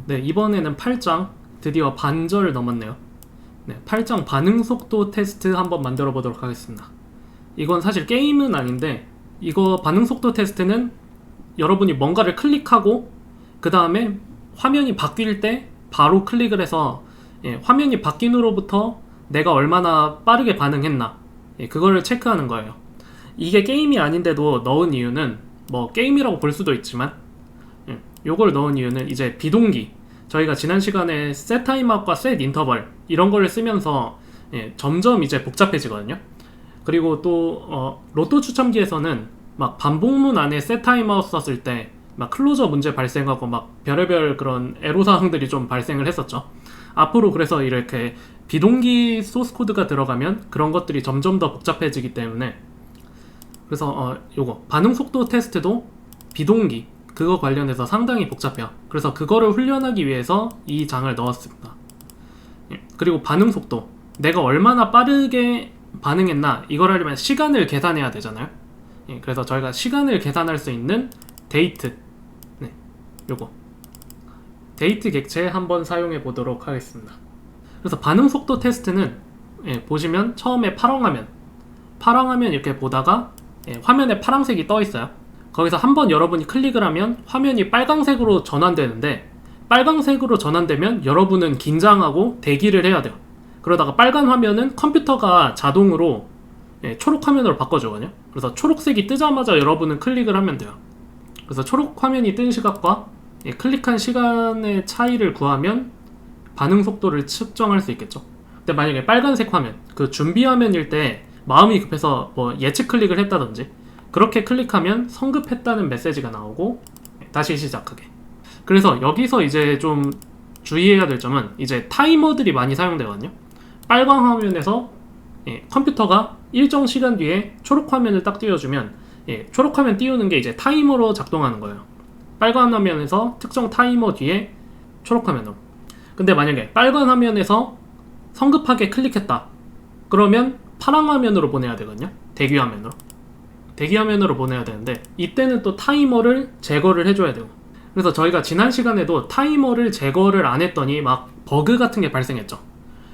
네, 이번에는 8장 드디어 반절 넘었네요. 네, 8장 반응 속도 테스트 한번 만들어 보도록 하겠습니다. 이건 사실 게임은 아닌데, 이거 반응 속도 테스트는 여러분이 뭔가를 클릭하고 그 다음에 화면이 바뀔 때 바로 클릭을 해서 화면이 바뀐 후로부터 내가 얼마나 빠르게 반응했나, 그거를 체크하는 거예요. 이게 게임이 아닌데도 넣은 이유는, 뭐 게임이라고 볼 수도 있지만, 요걸 넣은 이유는 이제 비동기, 저희가 지난 시간에 set timeout과 set interval 이런 거를 쓰면서 점점 이제 복잡해지거든요. 그리고 또 로또 추첨기에서는 막 반복문 안에 set timeout 썼을 때 막 클로저 문제 발생하고 막 별의별 그런 애로사항들이 좀 발생을 했었죠. 앞으로 그래서 이렇게 비동기 소스 코드가 들어가면 그런 것들이 점점 더 복잡해지기 때문에, 그래서 요거 반응 속도 테스트도 비동기 그거 관련해서 상당히 복잡해요. 그래서 그거를 훈련하기 위해서 이 장을 넣었습니다. 그리고 반응 속도, 내가 얼마나 빠르게 반응했나 이걸 하려면 시간을 계산해야 되잖아요. 그래서 저희가 시간을 계산할 수 있는 데이트, 요거 데이트 객체 한번 사용해 보도록 하겠습니다. 그래서 반응 속도 테스트는 보시면 처음에 파랑화면 이렇게 보다가 화면에 파란색이 떠 있어요. 거기서 한번 여러분이 클릭을 하면 화면이 빨강색으로 전환되는데, 빨강색으로 전환되면 여러분은 긴장하고 대기를 해야 돼요. 그러다가 빨간 화면은 컴퓨터가 자동으로 초록 화면으로 바꿔주거든요. 그래서 초록색이 뜨자마자 여러분은 클릭을 하면 돼요. 그래서 초록 화면이 뜬 시각과 클릭한 시간의 차이를 구하면 반응 속도를 측정할 수 있겠죠. 근데 만약에 빨간색 화면, 그 준비 화면일 때 마음이 급해서 뭐 예측 클릭을 했다든지 그렇게 클릭하면 성급했다는 메시지가 나오고 다시 시작하게. 그래서 여기서 이제 좀 주의해야 될 점은 이제 타이머들이 많이 사용되거든요. 빨간 화면에서 컴퓨터가 일정 시간 뒤에 초록 화면을 딱 띄워주면 초록 화면 띄우는 게 이제 타이머로 작동하는 거예요. 빨간 화면에서 특정 타이머 뒤에 초록 화면으로. 근데 만약에 빨간 화면에서 성급하게 클릭했다, 그러면 파란 화면으로 보내야 되거든요. 대기 화면으로 보내야 되는데, 이때는 또 타이머를 제거를 해줘야 되고. 그래서 저희가 지난 시간에도 타이머를 제거를 안 했더니 막 버그 같은 게 발생했죠.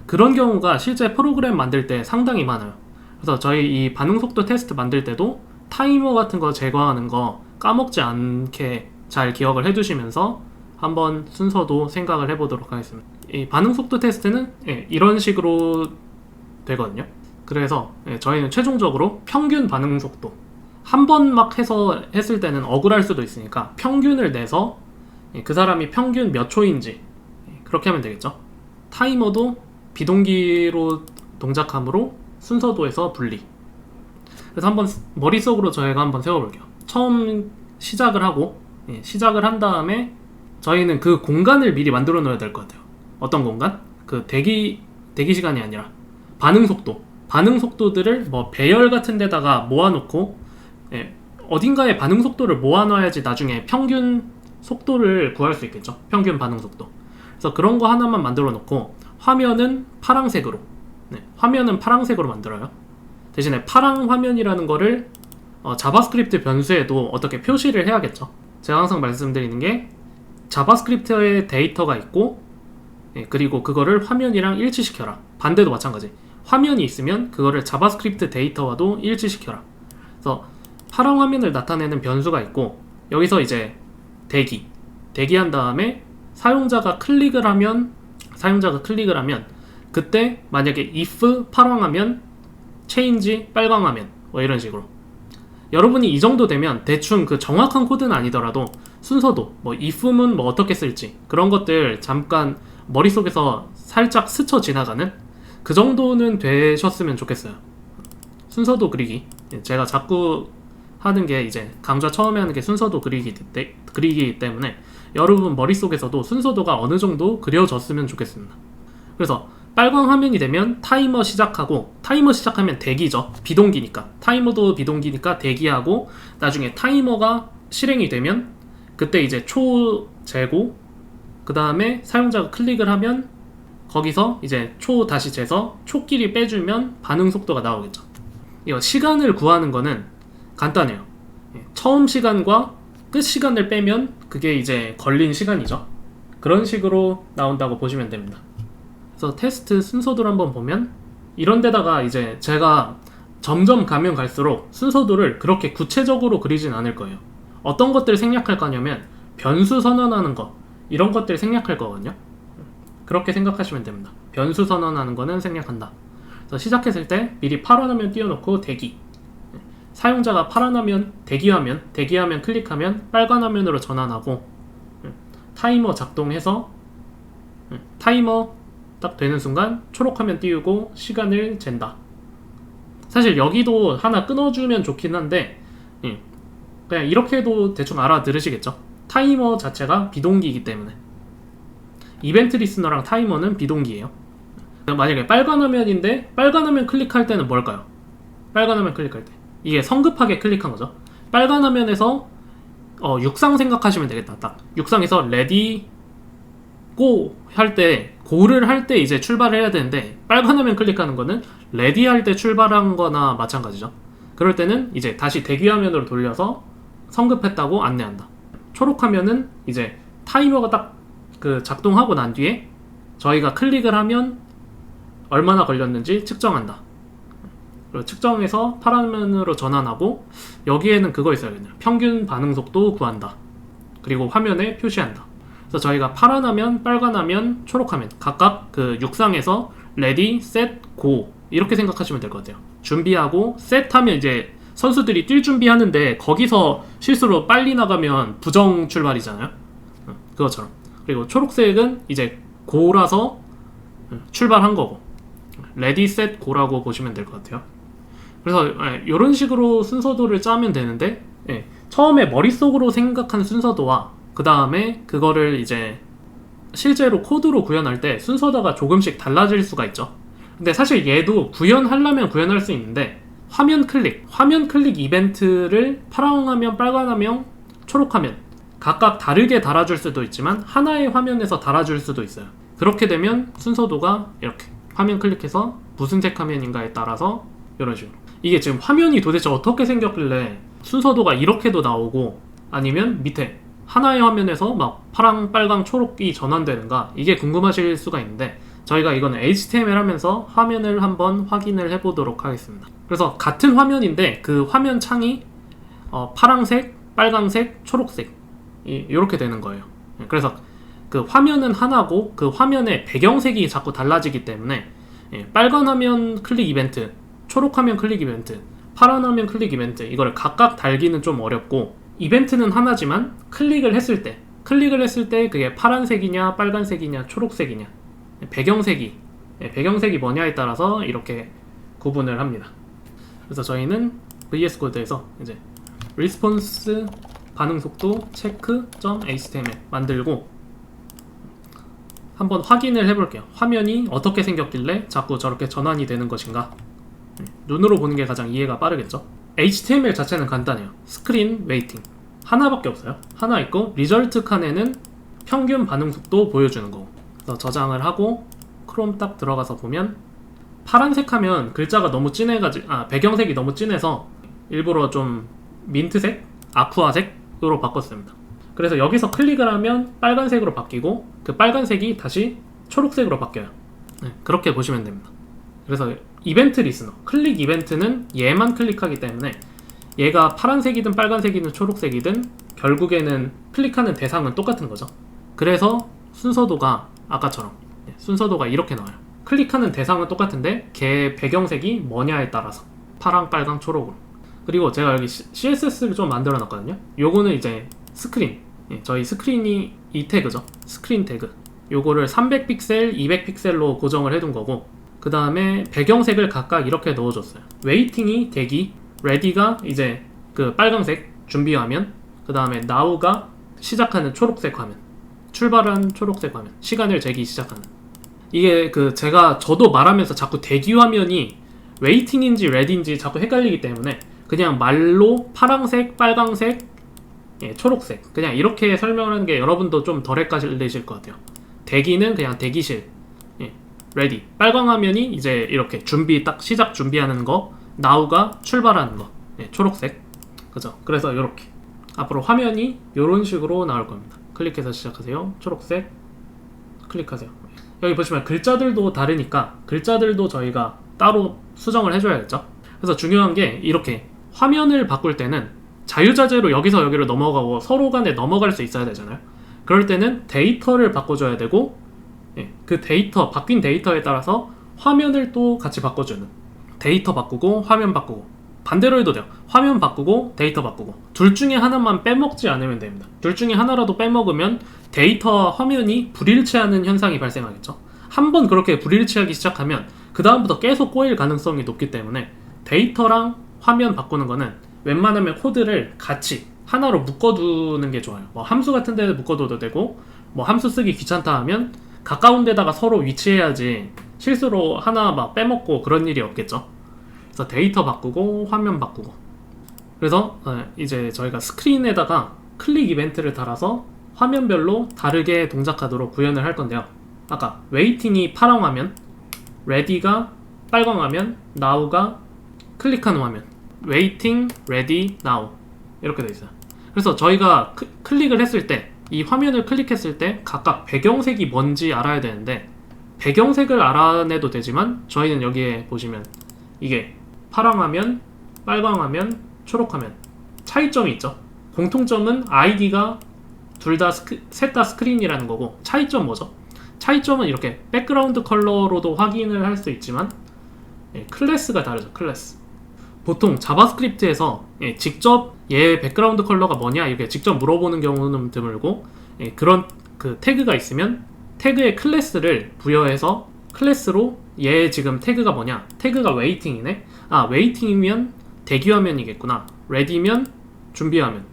그런 경우가 실제 프로그램 만들 때 상당히 많아요. 그래서 저희 이 반응 속도 테스트 만들 때도 타이머 같은 거 제거하는 거 까먹지 않게 잘 기억을 해두시면서 한번 순서도 생각을 해보도록 하겠습니다. 이 반응 속도 테스트는 이런 식으로 되거든요. 그래서 저희는 최종적으로 평균 반응 속도, 한 번 막 해서 했을 때는 억울할 수도 있으니까 평균을 내서 그 사람이 평균 몇 초인지 그렇게 하면 되겠죠. 타이머도 비동기로 동작하므로 순서도에서 분리. 그래서 한번 머릿속으로 저희가 한번 세워볼게요. 처음 시작을 한 다음에 저희는 그 공간을 미리 만들어 놓아야 될 것 같아요. 어떤 공간? 그 대기 시간이 아니라 반응 속도들을 뭐 배열 같은 데다가 모아놓고 어딘가에 반응 속도를 모아놔야지 나중에 평균 속도를 구할 수 있겠죠. 평균 반응 속도. 그래서 그런 거 하나만 만들어 놓고 화면은 파란색으로 만들어요. 대신에 파란 화면이라는 거를 자바스크립트 변수에도 어떻게 표시를 해야겠죠. 제가 항상 말씀드리는 게 자바스크립트의 데이터가 있고 그리고 그거를 화면이랑 일치시켜라. 반대도 마찬가지. 화면이 있으면 그거를 자바스크립트 데이터와도 일치시켜라. 그래서 파란 화면을 나타내는 변수가 있고, 여기서 이제 대기한 다음에 사용자가 클릭을 하면 그때 만약에 if 파란 화면, change 빨간 화면 뭐 이런 식으로. 여러분이 이 정도 되면 대충 그 정확한 코드는 아니더라도 순서도 뭐 if문 뭐 어떻게 쓸지 그런 것들 잠깐 머릿속에서 살짝 스쳐 지나가는 그 정도는 되셨으면 좋겠어요. 순서도 그리기, 제가 자꾸 하는 게 이제 강좌 처음에 하는 게 순서도 그리기 때문에 여러분 머릿속에서도 순서도가 어느 정도 그려졌으면 좋겠습니다. 그래서 빨간 화면이 되면 타이머 시작하면 대기죠. 타이머도 비동기니까 대기하고, 나중에 타이머가 실행이 되면 그때 이제 초 재고, 그 다음에 사용자가 클릭을 하면 거기서 이제 초 다시 재서 초끼리 빼주면 반응 속도가 나오겠죠. 이거 시간을 구하는 거는 간단해요. 처음 시간과 끝 시간을 빼면 그게 이제 걸린 시간이죠. 그런 식으로 나온다고 보시면 됩니다. 그래서 테스트 순서도를 한번 보면 이런 데다가 이제 제가 점점 가면 갈수록 순서도를 그렇게 구체적으로 그리진 않을 거예요. 어떤 것들을 생략할 거냐면 변수 선언하는 거 이런 것들을 생략할 거거든요. 그렇게 생각하시면 됩니다. 변수 선언하는 거는 생략한다. 그래서 시작했을 때 미리 파란 화면 띄워놓고 대기, 사용자가 파란 화면 대기화면 클릭하면 빨간 화면으로 전환하고 타이머 작동해서 타이머 딱 되는 순간 초록 화면 띄우고 시간을 잰다. 사실 여기도 하나 끊어주면 좋긴 한데 그냥 이렇게 해도 대충 알아들으시겠죠? 타이머 자체가 비동기이기 때문에 이벤트 리스너랑 타이머는 비동기예요. 만약에 빨간 화면인데 빨간 화면 클릭할 때는 뭘까요? 빨간 화면 클릭할 때 이게 성급하게 클릭한 거죠. 빨간 화면에서 육상 생각하시면 되겠다. 딱 육상에서 레디 고 할 때 고를 할 때 이제 출발을 해야 되는데 빨간 화면 클릭하는 거는 레디 할 때 출발한 거나 마찬가지죠. 그럴 때는 이제 다시 대기 화면으로 돌려서 성급했다고 안내한다. 초록 화면은 이제 타이머가 딱 그 작동하고 난 뒤에 저희가 클릭을 하면 얼마나 걸렸는지 측정한다. 그리고 측정해서 파란 화면으로 전환하고 여기에는 그거 있어야 되네요. 평균 반응 속도 구한다. 그리고 화면에 표시한다. 그래서 저희가 파란 화면, 빨간 화면, 초록 화면 각각 그 육상에서 레디, 셋, 고 이렇게 생각하시면 될 것 같아요. 준비하고 셋 하면 이제 선수들이 뛸 준비하는데 거기서 실수로 빨리 나가면 부정 출발이잖아요. 그것처럼. 그리고 초록색은 이제 고라서 출발한 거고 레디, 셋, 고라고 보시면 될 것 같아요. 그래서 이런 식으로 순서도를 짜면 되는데 처음에 머릿속으로 생각한 순서도와 그 다음에 그거를 이제 실제로 코드로 구현할 때 순서도가 조금씩 달라질 수가 있죠. 근데 사실 얘도 구현하려면 구현할 수 있는데 화면 클릭 이벤트를 파란 화면, 빨간 화면, 초록 화면 각각 다르게 달아줄 수도 있지만 하나의 화면에서 달아줄 수도 있어요. 그렇게 되면 순서도가 이렇게 화면 클릭해서 무슨 색 화면인가에 따라서 이런 식으로 이게 지금 화면이 도대체 어떻게 생겼길래 순서도가 이렇게도 나오고 아니면 밑에 하나의 화면에서 막 파랑, 빨강, 초록이 전환되는가 이게 궁금하실 수가 있는데 저희가 이거는 HTML 하면서 화면을 한번 확인을 해보도록 하겠습니다. 그래서 같은 화면인데 그 화면 창이 파랑색, 빨강색, 초록색 이렇게 되는 거예요. 그래서 그 화면은 하나고 그 화면의 배경색이 자꾸 달라지기 때문에 빨간 화면 클릭 이벤트, 초록 화면 클릭 이벤트, 파란 화면 클릭 이벤트 이거를 각각 달기는 좀 어렵고 이벤트는 하나지만 클릭을 했을 때 그게 파란색이냐 빨간색이냐 초록색이냐 배경색이 뭐냐에 따라서 이렇게 구분을 합니다. 그래서 저희는 VS 코드에서 이제 response 반응 속도 check.html 만들고 한번 확인을 해볼게요. 화면이 어떻게 생겼길래 자꾸 저렇게 전환이 되는 것인가. 눈으로 보는 게 가장 이해가 빠르겠죠. HTML 자체는 간단해요. 스크린 웨이팅 하나밖에 없어요. 하나 있고 리절트 칸에는 평균 반응 속도 보여주는 거고. 그래서 저장을 하고 크롬 딱 들어가서 보면 파란색 하면 글자가 너무 진해가지고 배경색이 너무 진해서 일부러 좀 민트색, 아쿠아색으로 바꿨습니다. 그래서 여기서 클릭을 하면 빨간색으로 바뀌고 그 빨간색이 다시 초록색으로 바뀌어요. 그렇게 보시면 됩니다. 그래서 이벤트 리스너, 클릭 이벤트는 얘만 클릭하기 때문에 얘가 파란색이든 빨간색이든 초록색이든 결국에는 클릭하는 대상은 똑같은 거죠. 그래서 순서도가 아까처럼 순서도가 이렇게 나와요. 클릭하는 대상은 똑같은데 걔 배경색이 뭐냐에 따라서 파랑, 빨강, 초록으로. 그리고 제가 여기 CSS를 좀 만들어 놨거든요. 요거는 이제 스크린, 저희 스크린이 이 태그죠. 스크린 태그 요거를 300픽셀, 200픽셀로 고정을 해둔 거고 그 다음에 배경색을 각각 이렇게 넣어줬어요. 웨이팅이 대기, 레디가 이제 그 빨간색 준비 화면, 그 다음에 now가 시작하는 초록색 화면, 출발한 초록색 화면, 시간을 재기 시작하는. 이게 저도 말하면서 자꾸 대기 화면이 웨이팅인지 레디인지 자꾸 헷갈리기 때문에 그냥 말로 파란색, 빨강색, 초록색 그냥 이렇게 설명하는 게 여러분도 좀 덜 헷갈리실 것 같아요. 대기는 그냥 대기실, 레디, 빨강 화면이 이제 이렇게 딱 시작 준비하는 거, now가 출발하는 거, 초록색, 그죠? 그래서 이렇게 앞으로 화면이 이런 식으로 나올 겁니다. 클릭해서 시작하세요. 초록색, 클릭하세요. 여기 보시면 글자들도 다르니까 글자들도 저희가 따로 수정을 해줘야겠죠. 그래서 중요한 게 이렇게 화면을 바꿀 때는 자유자재로 여기서 여기로 넘어가고 서로 간에 넘어갈 수 있어야 되잖아요. 그럴 때는 데이터를 바꿔줘야 되고 그 데이터, 바뀐 데이터에 따라서 화면을 또 같이 바꿔주는, 데이터 바꾸고 화면 바꾸고, 반대로 해도 돼요. 화면 바꾸고 데이터 바꾸고, 둘 중에 하나만 빼먹지 않으면 됩니다. 둘 중에 하나라도 빼먹으면 데이터와 화면이 불일치하는 현상이 발생하겠죠. 한번 그렇게 불일치하기 시작하면 그 다음부터 계속 꼬일 가능성이 높기 때문에 데이터랑 화면 바꾸는 거는 웬만하면 코드를 같이 하나로 묶어두는 게 좋아요. 뭐 함수 같은 데 묶어둬도 되고, 뭐 함수 쓰기 귀찮다 하면 가까운 데다가 서로 위치해야지 실수로 하나 막 빼먹고 그런 일이 없겠죠. 그래서 데이터 바꾸고 화면 바꾸고, 그래서 이제 저희가 스크린에다가 클릭 이벤트를 달아서 화면별로 다르게 동작하도록 구현을 할 건데요. 아까 웨이팅이 파랑 화면, 레디가 빨강 화면, now가 클릭한 화면, 웨이팅, 레디, now 이렇게 돼 있어요. 그래서 저희가 클릭을 했을 때, 이 화면을 클릭했을 때 각각 배경색이 뭔지 알아야 되는데, 배경색을 알아내도 되지만 저희는 여기에 보시면 이게 파랑 화면, 빨강 화면, 초록 화면 차이점이 있죠. 공통점은 아이디가 둘 다 셋 다 스크린이라는 거고, 차이점 뭐죠? 차이점은 이렇게 백그라운드 컬러로도 확인을 할 수 있지만 클래스가 다르죠. 클래스. 보통 자바스크립트에서 직접 얘 백그라운드 컬러가 뭐냐 이렇게 직접 물어보는 경우는 드물고, 그런 그 태그가 있으면 태그의 클래스를 부여해서 클래스로 얘 지금 태그가 뭐냐, 태그가 웨이팅이네, 아 웨이팅이면 대기 화면이겠구나, 레디면 준비 화면,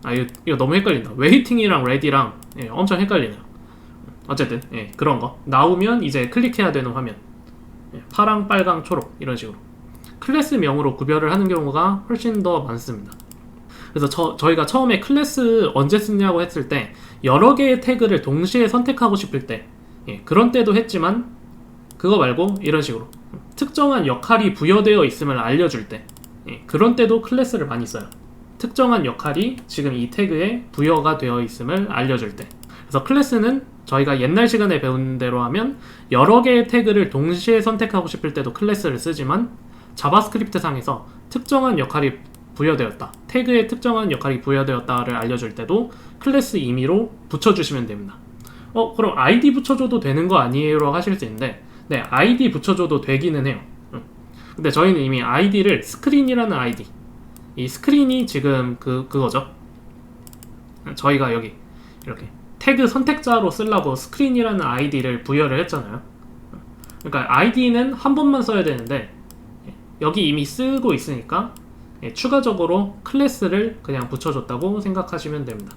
아 이거 너무 헷갈린다. 웨이팅이랑 레디랑 엄청 헷갈리네요. 어쨌든 그런 거 나오면 이제 클릭해야 되는 화면, 파랑, 빨강, 초록 이런 식으로 클래스명으로 구별을 하는 경우가 훨씬 더 많습니다. 그래서 저희가 처음에 클래스 언제 쓰냐고 했을 때 여러 개의 태그를 동시에 선택하고 싶을 때, 그런 때도 했지만 그거 말고 이런 식으로 특정한 역할이 부여되어 있음을 알려줄 때, 그런 때도 클래스를 많이 써요. 특정한 역할이 지금 이 태그에 부여가 되어 있음을 알려줄 때. 그래서 클래스는 저희가 옛날 시간에 배운 대로 하면 여러 개의 태그를 동시에 선택하고 싶을 때도 클래스를 쓰지만, 자바스크립트 상에서 특정한 역할이 부여되었다, 태그에 특정한 역할이 부여되었다를 알려줄 때도 클래스 임의로 붙여주시면 됩니다. 그럼 ID 붙여줘도 되는 거 아니에요? 라고 하실 수 있는데, 네, ID 붙여줘도 되기는 해요. 근데 저희는 이미 ID를 스크린이라는 ID, 이 스크린이 지금 그거죠. 저희가 여기 이렇게 태그 선택자로 쓰려고 스크린이라는 ID를 부여를 했잖아요. 그러니까 ID는 한 번만 써야 되는데 여기 이미 쓰고 있으니까 추가적으로 클래스를 그냥 붙여줬다고 생각하시면 됩니다.